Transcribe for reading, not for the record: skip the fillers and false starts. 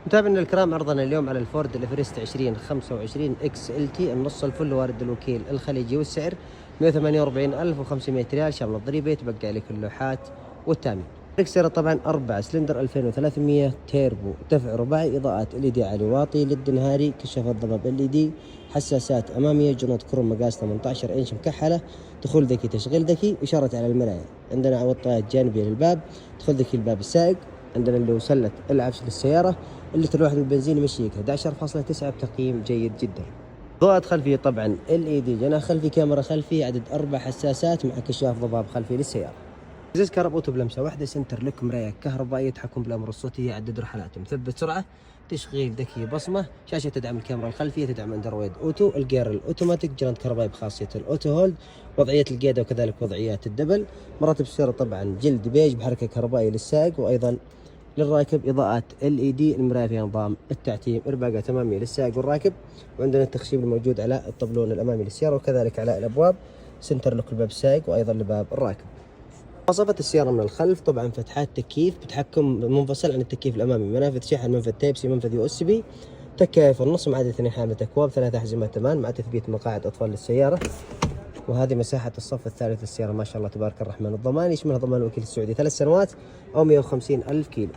متابعينا الكرام، عرضنا اليوم على الفورد الإفرست 2025 اكس ال تي النص الفل وارد الوكيل الخليجي، والسعر 148,500 ريال شامل الضريبة. يتبقى لك اللوحات والتامين. اكسر طبعا 4 سلندر 2300 تيربو، دفع رباعي، اضاءات LED عالي واطي، ليد نهاري، كشافات ضباب LED، حساسات اماميه، جنود كروم مقاس 18 انش مكحله، دخول ذكي، تشغيل ذكي، اشاره على المرايه. عندنا عوضات جانبيه للباب، دخول ذكي الباب السائق. عندنا اللي وسله العفش للسياره، اللتر الواحد من البنزين يمشيك 11.9 بتقييم جيد جدا. ضوءات خلفيه طبعا LED، جناح خلفي، كاميرا خلفي، عدد 4 حساسات مع كشاف ضباب خلفي للسياره. ازاز كهرباء بلمسه واحده، سنتر لك، مرايه كهربائيه، تحكم بالامر الصوتي، يعدد رحلات، مثبت سرعه، تشغيل ذكي، بصمه، شاشه تدعم الكاميرا الخلفيه، تدعم اندرويد اوتو، الجير الاوتوماتيك، جراند كهربائي بخاصيه الاوتو هولد، وضعيه القياده وكذلك وضعيات الدبل. مراتب السياره طبعا جلد بيج بحركه كهربائيه للسائق وايضا للراكب. اضاءات LED، المرايه فيها نظام التعتيم، ارباقات اماميه للسائق والراكب. وعندنا التخشيب الموجود على الطبلون الامامي للسياره وكذلك على الابواب، سنتر لك الباب السائق وايضا لباب الراكب. مواصفات السيارة من الخلف طبعا فتحات تكييف بتحكم منفصل عن التكييف الأمامي، منافذ شحن، منفذ تايب سي، منفذ USB، تكاية في النص مع 2 حاملة أكواب، 3 أحزمة أمان مع تثبيت مقاعد أطفال للسيارة. وهذه مساحة الصف الثالث للسيارة، ما شاء الله تبارك الرحمن. الضمان يشمل ضمان الوكيل السعودي 3 سنوات أو 150,000 كيلو.